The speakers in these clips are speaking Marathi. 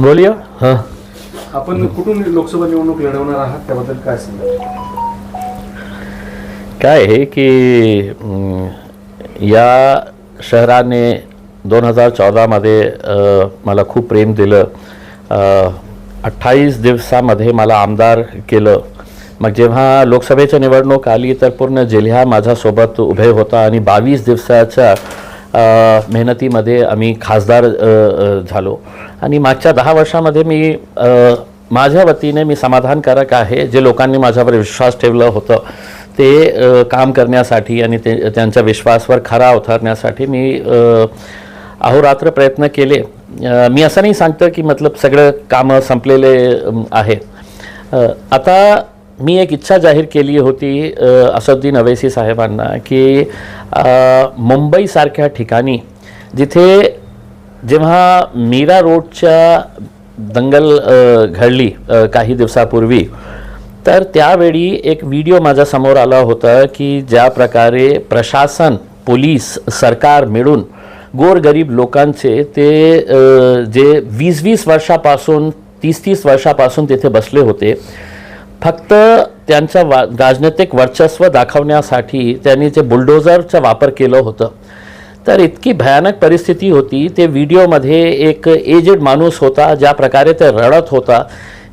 बोलिए. हां, आपण कुठून लोकसभा निवडणूक लढवणार आहात त्याबद्दल काय सांगाल? काय आहे की या शहराने 2014मध्ये मला खूप प्रेम दिलं. 28 दिवसामध्ये मला आमदार केलं. मग जेव्हा लोकसभेची निवडणूक आली तर पूर्ण जिल्हा माझ्यासोबत उभे होता आणि 22 दिवसाच्या मेहनतीमध्ये आम्ही खासदार झालो. आणि मागच्या 10 वर्षामध्ये मी माझ्या वतीने मी समाधानकारक आहे. जे लोकांनी माझ्यावर विश्वास ठेवलं होतं ते काम करण्यासाठी आणि त्यांच्या विश्वासावर खरा उतरण्यासाठी मी अहोरात्र प्रयत्न केले. मी असं नाही सांगतो की मतलब सगळं कामं संपलेले आहे. आता मी एक इच्छा जाहीर केली होती असदुद्दीन अवैसी साहेबांना की मुंबईसारख्या ठिकाणी जिथे जेव्हा मीरा रोडच्या दंगल घडली काही दिवसापूर्वी, तर त्यावेळी एक व्हिडिओ माझ्यासमोर आला होता की ज्या प्रकारे प्रशासन, पोलीस, सरकार मिळून गोरगरीब लोकांचे ते जे 20-20 वर्षापासून 30-30 वर्षापासून तिथे बसले होते, फक्त त्यांचा राजनैतिक वर्चस्व दाखवण्यासाठी त्यांनी ते बुलडोझरचा वापर केलं होतं. तर इतकी भयानक परिस्थिती होती. ते व्हिडिओमध्ये एक एजेड माणूस होता, ज्या प्रकारे ते रडत होता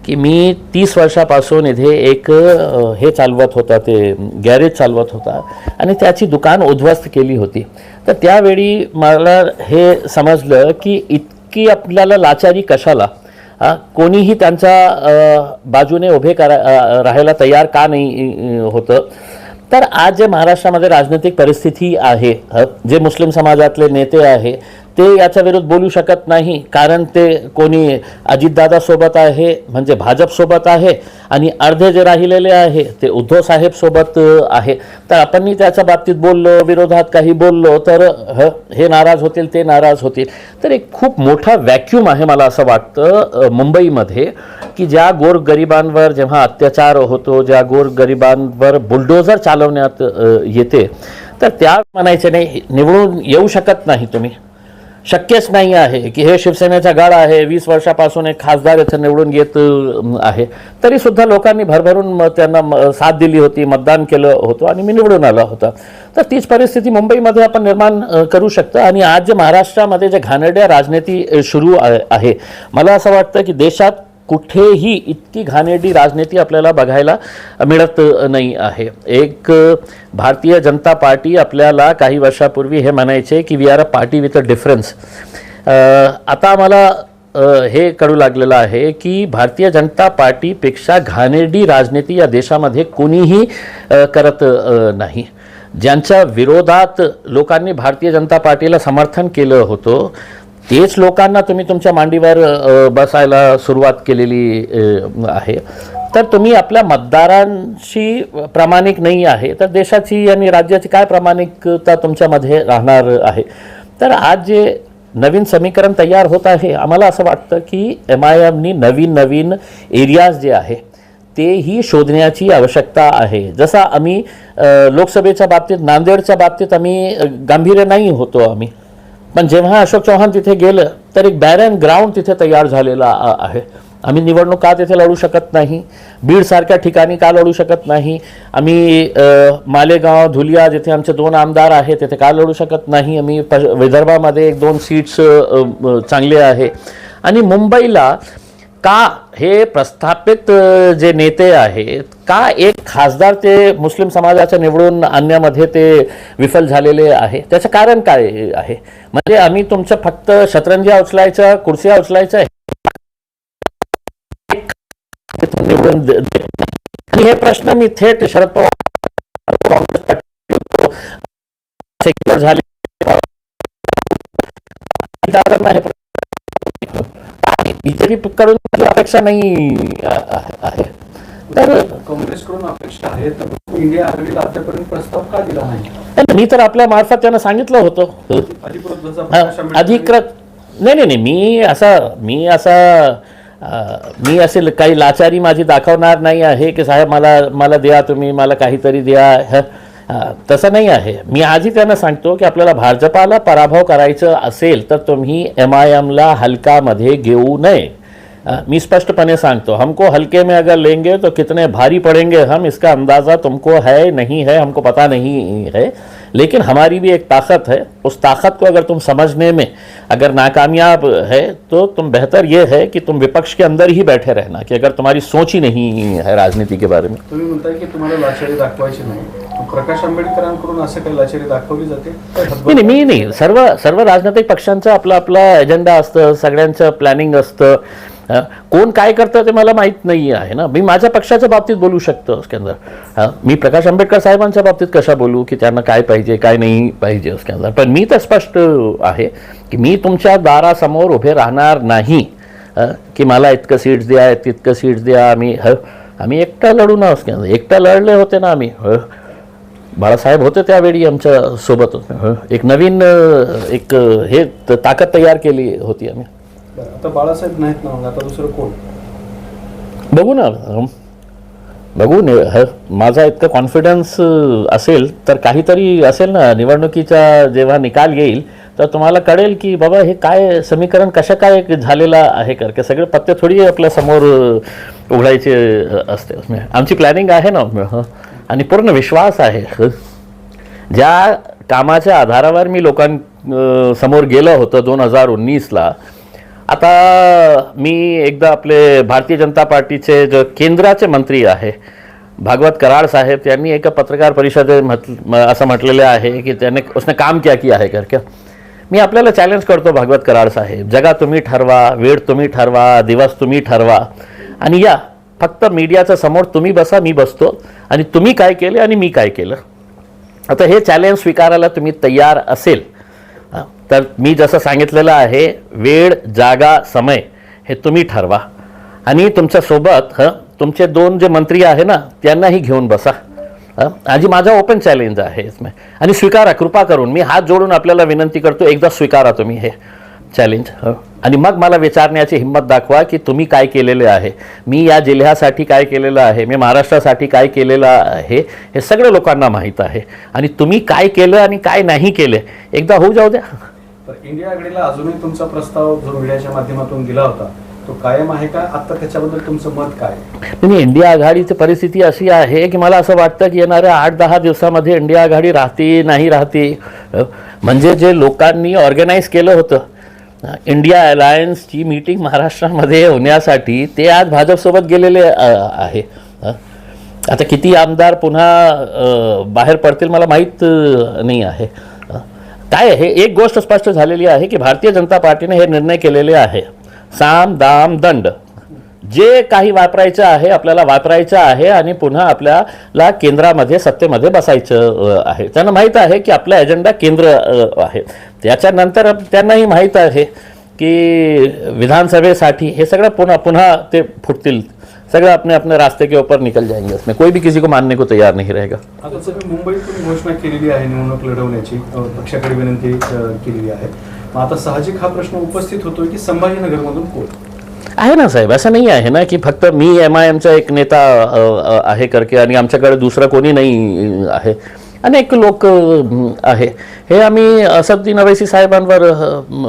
की मी 30 वर्षापासून इथे एक हे चालवत होता, ते गॅरेज चालवत होता आणि त्याची दुकान उद्ध्वस्त केली होती. तर त्यावेळी मला हे समजलं की इतकी आपल्याला लाचारी कशाला, कोणीही त्यांच्या बाजूने उभे राहायला तयार का नाही होतं. तर आज जे महाराष्ट्रामध्ये राजनैतिक परिस्थिती आहे, जे मुस्लिम समाजातले नेते आहे ते याच्या विरुद्ध बोलू शकत नाही, कारण ते कोणी अजितदादासोबत आहे म्हणजे भाजपसोबत आहे आणि अर्धे जे राहिलेले आहे ते उद्धव साहेबसोबत आहे. तर आपण त्याच्या बाबतीत बोललो, विरोधात काही बोललो तर हे नाराज होतील, ते नाराज होतील. तर एक खूप मोठा व्हॅक्यूम आहे मला असं वाटतं मुंबईमध्ये की ज्या गोरगरिबांवर जेव्हा अत्याचार होतो, ज्या गोरगरिबांवर बुलडोझर चालवण्यात येते, तर त्या म्हणायचे नाही निवडून येऊ शकत नाही तुम्ही, शक्यच नाही आहे की हे शिवसेनेचा गड आहे, 20 वर्षापासून एक खासदार इथं निवडून येत आहे, तरीसुद्धा लोकांनी भरभरून त्यांना साथ दिली होती, मतदान केलं होतं आणि मी निवडून आला होता. तर तीच परिस्थिती मुंबईमध्ये आपण निर्माण करू शकतो. आणि आज जे महाराष्ट्रामध्ये जे घाणेरड्या राजनीती सुरू आहे, मला असं वाटतं की देशात कुठेही इतकी घाणेरडी राजनीती आपल्याला बघायला मिळत नाही आहे. एक भारतीय जनता पार्टी आपल्याला काही वर्षापूर्वी हे म्हणायचे की we are a party with a difference. आता आम्हाला हे कळू लागलेलं आहे की भारतीय जनता पार्टीपेक्षा घाणेरडी राजनीती या देशामध्ये कोणीही करत नाही. ज्यांच्या विरोधात लोकांनी भारतीय जनता पार्टीला समर्थन केलं होतं तेच लोकांना तुम्ही तुमच्या मांडीवर बसायला सुरुवात केलेली आहे. तर तुम्ही आपल्या मतदारांशी प्रामाणिक नाही आहे तर देशाची आणि राज्याची काय प्रामाणिकता तुमच्यामध्ये राहणार आहे. तर आज जे नवीन समीकरण तयार होत आहे, आम्हाला असं वाटतं की MIMनी नवीन एरियाज जे आहे तेही शोधण्याची आवश्यकता आहे. जसं आम्ही लोकसभेच्या बाबतीत, नांदेडच्या बाबतीत आम्ही गांभीर्य नाही होतो आम्ही, पण जेव्हा अशोक चव्हाण तिथे गेलं तर एक बॅरन ग्राउंड तिथे तयार झालेला आहे. आम्ही निवडणूक का तिथे लढू शकत नाही, बीडसारख्या ठिकाणी का लढू शकत नाही, आम्ही मालेगाव, धुलिया जिथे आमचे 2 आमदार आहेत तिथे का लढू शकत नाही, आम्ही विदर्भामध्ये 1-2 सीट्स चांगले आहे. आणि मुंबईला का हे प्रस्थापित जे नेते आहेत, का एक खासदार ते मुस्लिम समाजाच्या निवडून आणण्यामध्ये ते विफल झालेले आहे, त्याचं कारण काय आहे? म्हणजे आम्ही तुमचं फक्त शतरंजी उचलायचं, कुर्सिया उचलायचं निवडून आणि हे प्रश्न मी थेट शरद पवार झाले बीजेपी कडून अपेक्षा नाही आहे. तर काँग्रेसकडून अपेक्षा आहे तर इंडिया आघाडीला आतापर्यंत प्रस्ताव का दिला नाही? मी तर आपल्या मार्फत त्यांना सांगितलं होतं अधिकृत नाही. मी असे काही लाचारी माझी दाखवणार नाही आहे की साहेब मला द्या, तुम्ही मला काहीतरी द्या, तसं नाही आहे. मी आजही त्यांना सांगतो की आपल्याला भाजपाला पराभव करायचं असेल तर तुम्ही MIMला हलकामध्ये घेऊ नये. मी स्पष्टपणे सांगतो, हमको हल्के में अगर लेंगे तो कितने भारी पड़ेंगे हम, इसका अंदाज़ा तुमको है नहीं है, हमको पता नहीं है, लेकिन हमारी भी एक ताकत है। उस ताकत को अगर तुम समझने में अगर नाकामयाब है तो तुम बेहतर ये है कि तुम विपक्ष के अंदर ही बैठे रहना, कि अगर तुम्हारी सोच ही नहीं है राजनीति के बारे में। तुम्ही म्हणताय की तुम्हाला लाचारी दाखवायची नाही, प्रकाश आंबेडकरांकडून असं काही लाचारी दाखवली जाते? नाही, मी नाही, सर्व राजनैतिक पक्षांचं आपला आपला एजेंडा असतं, सगळ्यांचं प्लॅनिंग असतं। कोण काय करतं ते मला माहीत नाही आहे ना, मी माझ्या पक्षाच्या बाबतीत बोलू शकतो उसके अंदर। मी प्रकाश आंबेडकर साहेबांच्या बाबतीत कशा बोलू की त्यांना काय पाहिजे काय नाही पाहिजे उसके अंदर, पण मी तर स्पष्ट आहे की मी तुमच्या दारासमोर उभे राहणार नाही की मला इतकं सीट्स द्या तितकं सीट्स द्या। आम्ही एकटा लढू ना उसके अंदर, एकटा लढले होते ना आम्ही, बाळासाहेब होते त्यावेळी आमच्या सोबत, एक नवीन एक हे ताकद तयार केली होती आम्ही। आता बाळासाहेब नाहीत ना, मग आता दुसरं कोण? बघू ना, बघू माझा इतकं कॉन्फिडन्स असेल तर काहीतरी असेल ना, निवडणुकीचा जेव्हा निकाल येईल तर तुम्हाला कळेल की बाबा हे काय समीकरण कशा काय झालेलं आहे करके, सगळे पत्ते थोडी आपल्या समोर उघडायचे असते। आमची प्लॅनिंग आहे ना आणि पूर्ण विश्वास आहे। ज्या कामाच्या आधारावर मी लोकांसमोर गेलो होतो 2019ला, आता मी एकदा आपले भारतीय जनता पार्टीचे जो केंद्राचे मंत्री आहे भागवत कराड साहेब, त्यांनी एका पत्रकार परिषदेत असं म्हटलेलं आहे की उसने काम क्या किया है करके। मी आपल्याला चॅलेंज करतो भागवत कराड साहेब, जगा तुम्ही ठरवा, वेळ तुम्ही ठरवा, दिवस तुम्ही ठरवा आणि या फक्त मीडियाच्या समोर तुम्ही बसा, मी बसतो आणि तुम्ही काय केले आणि मी काय केलं। आता हे चॅलेंज स्वीकारायला तुम्ही तयार असेल तर मी जसं सांगितलेलं आहे, वेळ जागा समय हे तुम्ही ठरवा आणि तुमच्यासोबत तुमचे 2 जे मंत्री आहे ना त्यांनाही घेऊन बसा। आजी माझा ओपन चॅलेंज आहे इसमें, आणि स्वीकारा कृपा करून, मी हात जोडून आपल्याला विनंती करतो, एकदा स्वीकारा तुम्ही हे चॅलेंज आणि मग मला विचारण्याची हिंमत दाखवा की तुम्ही काय केलेले आहे, मी या जिल्ह्यासाठी काय केलेलं आहे, मी महाराष्ट्रासाठी काय केलेलं आहे, हे सगळं लोकांना माहीत आहे आणि तुम्ही काय केलं आणि काय नाही केले एकदा होऊ जाऊ द्या। तर इंडिया आघाडीला अजूनही तुमचा प्रस्ताव जो मीडियाच्या माध्यमातून दिला होता तो कायम आहे का? आता त्याच्याबद्दल तुमचं मत काय? नाही, इंडिया आघाडीची परिस्थिती अशी आहे की मला असं वाटतं की येणाऱ्या 8-10 दिवसामध्ये इंडिया आघाडी राहते नाही राहते, म्हणजे जे लोकांनी ऑर्गनाईज केलं होतं इंडिया अलायन्सची मीटिंग महाराष्ट्रामध्ये होण्यासाठी, ते आज भाजपसोबत गेलेले आहे। आता किती आमदार पुन्हा बाहेर पडतील मला माहीत नाही आहे। काय आहे, एक गोष्ट स्पष्ट झालेली आहे की भारतीय जनता पार्टीने हे निर्णय केलेले आहे, साम दाम दंड जे काही वापरायचं आहे आपल्याला वापरायचं आहे आणि पुन्हा आपल्याला केंद्रामध्ये सत्तेमध्ये बसायचं आहे। त्यांना माहीत आहे की आपला एजेंडा केंद्र आहे, त्याच्यानंतर त्यांनाही माहीत आहे की विधानसभेसाठी हे सगळं पुन्हा ते फुटतील, सगळं अपने अपने रास्ते के ऊपर निकल जाएंगे, उसमें कोई भी किसी को मानने को तैयार नहीं रहेगा। आता तुम्ही मुंबईतून घोषणा केलेली आहे निवडणूक लढवण्याची, पक्षाकडे विनंती केलेली आहे, मग आता साहजिक हा प्रश्न उपस्थित होतोय की संभाजीनगरमधून कोण आहे ना साहेब, असं नाही आहे ना की फक्त मी MIMचा एक नेता आहे करके आणि आमच्याकडे दुसरं कोणी नाही आहे, अनेक लोक आहे। हे आम्ही असदुद्दीन अवैसी साहेबांवर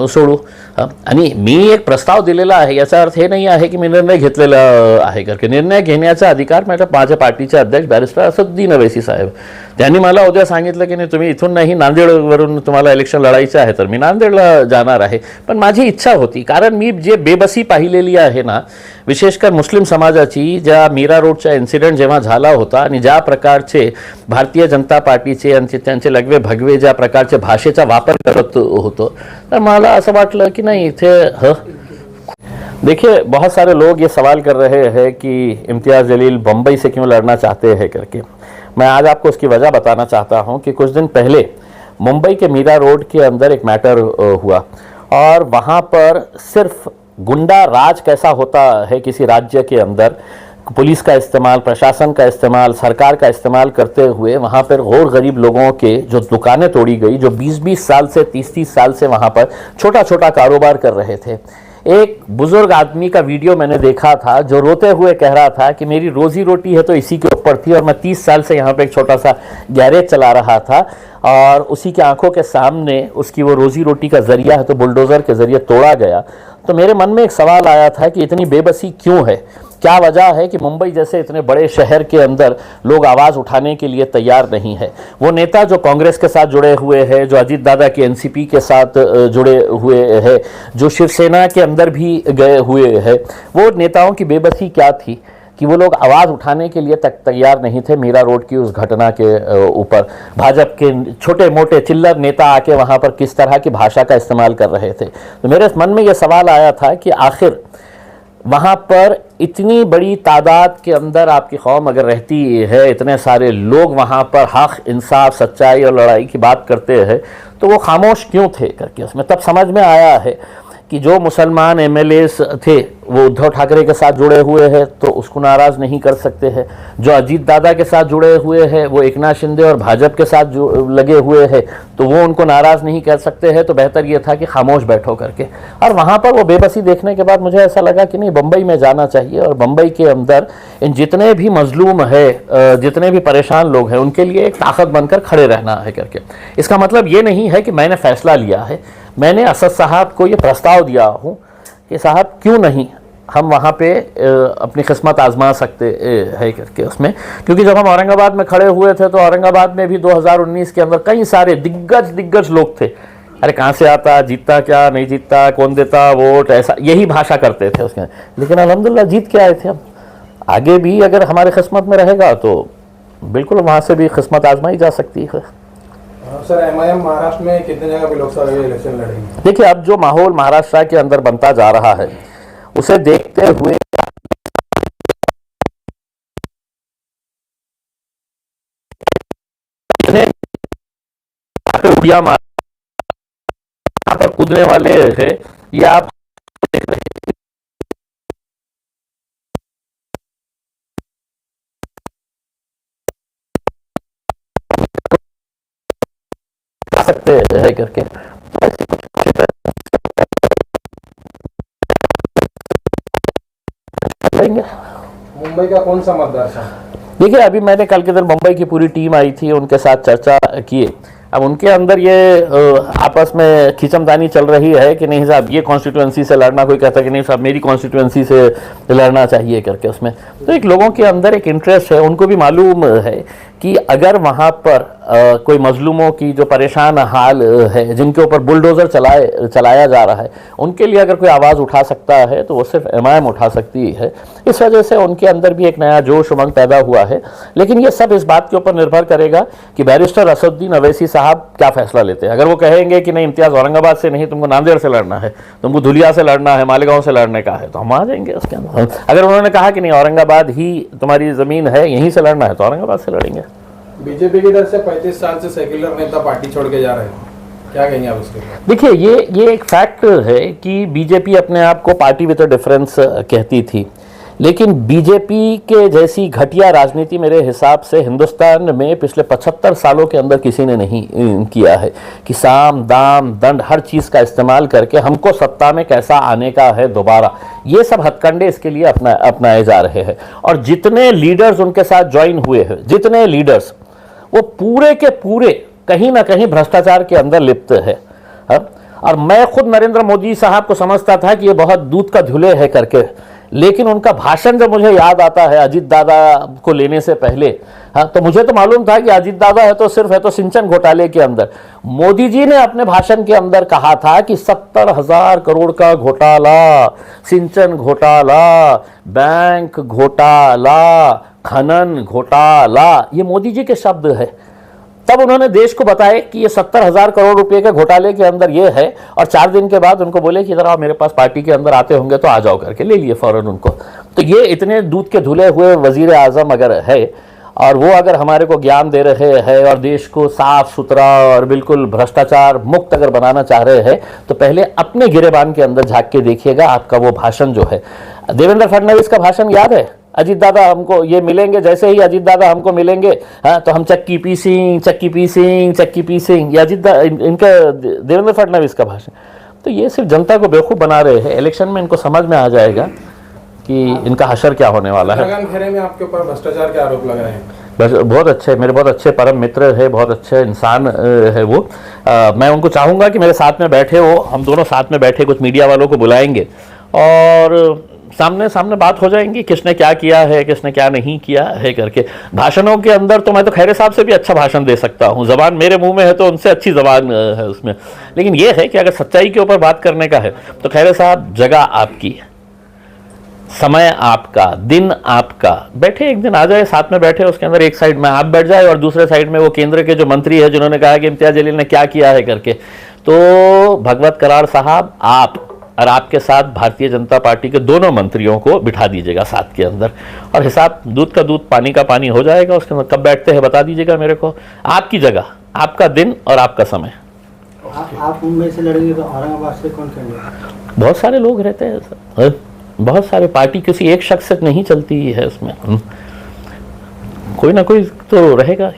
सोडू आणि मी एक प्रस्ताव दिलेला आहे, याचा अर्थ हे नाही आहे की मी निर्णय घेतलेला आहे करके। निर्णय घेण्याचा अधिकार माझ्या पार्टीचे अध्यक्ष बॅरिस्टर असदुद्दीन अवैसी साहेब, त्यांनी मला उद्या सांगितलं की नाही तुम्ही इथून नाही नांदेडवरून तुम्हाला इलेक्शन लढायचं आहे तर मी नांदेडला जाणार आहे, पण माझी इच्छा होती कारण मी जे बेबसी पाहिलेली आहे ना, विशेषकर मुस्लिम समाजाची, ज्या मीरा रोडचा इन्सिडेंट जेव्हा झाला होता आणि ज्या प्रकारचे भारतीय जनता पार्टीचे आणि त्यांचे लगवे भगवे ज्या प्रकारचे भाषेचा वापर करत होतो, तर मला असं वाटलं की नहीं थे। देखिए बहुत सारे लोग ये सवाल कर रहे हैं कि इम्तियाज़ जलील बम्बई से क्यों लड़ना चाहते हैं करके। मैं आज आपको उसकी वजह बताना चाहता हूं कि कुछ दिन पहले मुंबई के मीरा रोड के अंदर एक मैटर हुआ और वहां पर सिर्फ गुंडा राज कैसा होता है किसी राज्य के अंदर, पुलिस का इस्तेमाल, प्रशासन का इस्तेमाल, सरकार का इस्तेमाल करते हुए वहाँ पर गौर गरीब लोगों के जो दुकानें तोड़ी गई, जो 20-20 साल से 30-30 साल से वहाँ पर छोटा छोटा कारोबार कर रहे थे। एक बुजुर्ग आदमी का वीडियो मैंने देखा था जो रोते हुए कह रहा था कि मेरी रोजी रोटी है तो इसी के ऊपर थी और मैं 30 साल से यहाँ पे एक छोटा सा गैरेज चला रहा था और उसी के आंखों के सामने उसकी वो रोजी रोटी का जरिया है तो बुलडोज़र के ज़रिए तोड़ा गया। तो मेरे मन में एक सवाल आया था कि इतनी बेबसी क्यों है, क्या वजह है कि मुंबई जैसे इतने बड़े शहर के अंदर लोग आवाज़ उठाने के लिए तैयार नहीं है। वो नेता जो कांग्रेस के साथ जुड़े हुए हैं, जो अजीत दादा के एनसीपी के साथ जुड़े हुए हैं, जो शिवसेना के अंदर भी गए हुए हैं, वो नेताओं की बेबसी क्या थी कि वो लोग आवाज़ उठाने के लिए तक तैयार नहीं थे मीरा रोड की उस घटना के ऊपर। भाजपा के छोटे मोटे चिल्लर नेता आके वहाँ पर किस तरह की भाषा का इस्तेमाल कर रहे थे। तो मेरे मन में ये सवाल आया था कि आखिर वहाँ पर इतनी बड़ी तादाद के अंदर आपकी कौम अगर रहती है, इतने सारे लोग वहाँ पर हक, इंसाफ, सच्चाई और लड़ाई की बात करते हैं, तो वो खामोश क्यों थे करके उसमें तब समझ में आया है कि जो मुसलमान एमएलएस थे वो उद्धव ठाकरे के साथ जुड़े हुए हैं तो उसको नाराज़ नहीं कर सकते हैं, जो अजीत दादा के साथ जुड़े हुए हैं वो एकनाथ शिंदे और भाजपा के साथ लगे हुए हैं तो वो उनको नाराज़ नहीं कर सकते हैं। तो बेहतर ये था कि खामोश बैठो करके। और वहाँ पर वो बेबसी देखने के बाद मुझे ऐसा लगा कि नहीं, बम्बई में जाना चाहिए और बम्बई के अंदर इन जितने भी मजलूम है, जितने भी परेशान लोग हैं, उनके लिए एक ताकत बनकर खड़े रहना है करके। इसका मतलब ये नहीं है कि मैंने फैसला लिया है, मैंने असद साहब को ये प्रस्ताव दिया हूँ कि साहब क्यों नहीं हम वहाँ पे अपनी किस्मत आजमा सकते हैं करके उसमें। क्योंकि जब हम औरंगाबाद में खड़े हुए थे तो औरंगाबाद में भी 2019 के अंदर कई सारे दिग्गज लोग थे, अरे कहाँ से आता, जीतता क्या, नहीं जीतता, कौन देता वोट, ऐसा यही भाषा करते थे उसमें। लेकिन अल्हम्दुलिल्लाह जीत के आए थे हम। आगे भी अगर हमारे किस्मत में रहेगा तो बिल्कुल वहाँ से भी किस्मत आजमाई जा सकती है। सर, एमआईएम महाराष्ट्र में कितने जगह पे लोकसभा इलेक्शन लड़ेगी? देखिए, अब जो माहौल महाराष्ट्र के अंदर बनता जा रहा है उसे देखते हुए उड़िया पर कूदने वाले हैं, ये आप देख रहे सकते हैं करके। मुंबई का कौन सा मतदार संघ? देखिए, अभी मैंने कल के दिन मुंबई की पूरी टीम आई थी, उनके साथ चर्चा किए। अब उनके अंदर ये आपस में खींचमतानी चल रही है कि नहीं साहब ये कॉन्स्टिट्यूएंसी से लड़ना, कोई कहता है कि नहीं साहब मेरी कॉन्स्टिट्यूएंसी से लड़ना चाहिए करके उसमें। तो एक लोगों के अंदर एक इंटरेस्ट है, उनको भी मालूम है कि अगर वहाँ पर कोई मजलूमों की जो परेशान हाल है, जिनके ऊपर बुलडोज़र चलाया जा रहा है, उनके लिए अगर कोई आवाज़ उठा सकता है तो वो सिर्फ एमआईएम उठा सकती है। इस वजह से उनके अंदर भी एक नया जोश उमंग पैदा हुआ है। लेकिन ये सब इस बात के ऊपर निर्भर करेगा कि बैरिस्टर असदुद्दीन अवैसी साहब क्या फैसला लेते हैं। अगर वो कहेंगे कि नहीं, इम्तियाज़ औरंगाबाद से नहीं, तुमको नांदेड़ से लड़ना है, तुमको धुलिया से लड़ना है, मालेगांव से लड़ने का है, तो हम आ जाएंगे उसके अंदर। अगर उन्होंने कहा कि नहीं औरंगाबाद ही तुम्हारी ज़मीन है, यहीं से लड़ना है, तो औरंगाबाद से लड़ेंगे। बीजेपी की तरफ से 35 साल से सेक्युलर नेता पार्टी छोड़ के जा रहे हैं, क्या कहेंगे आप उसके बाद? देखिए, ये एक फैक्ट है कि बीजेपी अपने आप को पार्टी विद अ डिफरेंस कहती थी, लेकिन बीजेपी के जैसी घटिया राजनीति मेरे हिसाब से हिंदुस्तान में पिछले 75 सालों के अंदर किसी ने नहीं किया है कि साम दाम दंड हर चीज़ का इस्तेमाल करके हमको सत्ता में कैसा आने का है दोबारा। ये सब हथकंडे इसके लिए अपनाए जा रहे हैं। और जितने लीडर्स उनके साथ ज्वाइन हुए हैं, जितने लीडर्स, वो पूरे के पूरे कहीं ना कहीं भ्रष्टाचार के अंदर लिप्त है। और मैं खुद नरेंद्र मोदी साहब को समझता था कि ये बहुत दूध का धुले है करके, लेकिन उनका भाषण जब मुझे याद आता है अजीत दादा को लेने से पहले, तो मुझे तो मालूम था कि अजीत दादा है तो सिर्फ है तो सिंचन घोटाले के अंदर। मोदी जी ने अपने भाषण के अंदर कहा था कि 70,000 करोड़ का घोटाला, सिंचन घोटाला, बैंक घोटाला, खनन घोटाला, ये मोदी जी के शब्द है। तब उन्होंने देश को बताया कि ये 70,000 करोड़ रुपए के घोटाले के अंदर ये है, और 4 दिन के बाद उनको बोले कि इधर आओ, मेरे पास पार्टी के अंदर आते होंगे तो आ जाओ करके, ले लिए फौरन उनको। तो ये इतने दूध के धुले हुए वजीर आजम अगर है और वो अगर हमारे को ज्ञान दे रहे हैं और देश को साफ सुथरा और बिल्कुल भ्रष्टाचार मुक्त अगर बनाना चाह रहे हैं, तो पहले अपने गिरेबान के अंदर झांक के देखिएगा। आपका वो भाषण जो है, देवेंद्र फडणवीस का भाषण याद है, अजीत दादा हमको ये मिलेंगे, जैसे ही अजीत दादा हमको मिलेंगे तो हम चक्की पीसिंग, ये इनका देवेंद्र फडणवीस का भाषण। तो ये सिर्फ जनता को बेवकूफ़ बना रहे हैं। इलेक्शन में इनको समझ में आ जाएगा कि इनका हशर क्या होने वाला है। उत्तराखंड खेरे में आपके ऊपर भ्रष्टाचार के आरोप लग रहे हैं। बस बहुत अच्छे, मेरे बहुत अच्छे परम मित्र है, बहुत अच्छे इंसान है वो। मैं उनको चाहूँगा कि मेरे साथ में बैठे हो, हम दोनों साथ में बैठे, कुछ मीडिया वालों को बुलाएंगे और सामने सामने बात हो जाएंगी, किसने क्या किया है, किसने क्या नहीं किया है करके। भाषणों के अंदर तो मैं तो खैरे साहब से भी अच्छा भाषण दे सकता हूँ, ज़बान मेरे मुंह में है तो उनसे अच्छी ज़बान है उसमें। लेकिन ये है कि अगर सच्चाई के ऊपर बात करने का है तो खैरे साहब, जगह आपकी है, समय आपका, दिन आपका, बैठे एक दिन आ जाए, साथ में बैठे, उसके अंदर एक साइड में आप बैठ जाए और दूसरे साइड में वो केंद्र के जो मंत्री है जिन्होंने कहा कि इम्तियाज जलील ने क्या किया है करके। तो भगवत करार साहब, आप और आपके साथ भारतीय जनता पार्टी के दोनों मंत्रियों को बिठा दीजिएगा साथ के अंदर, और हिसाब दूध का दूध पानी का पानी हो जाएगा। उसके अंदर कब बैठते हैं बता दीजिएगा मेरे को, आपकी जगह, आपका दिन और आपका समय। आप मुंबई से लड़ेंगे तो औरंगाबाद से कौन कैंडिडेट? बहुत सारे लोग रहते हैं सर, बहुत सारे, पार्टी किसी एक शख्स से नहीं चलती है उसमें, कोई ना कोई तो रहेगा।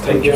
Thank you.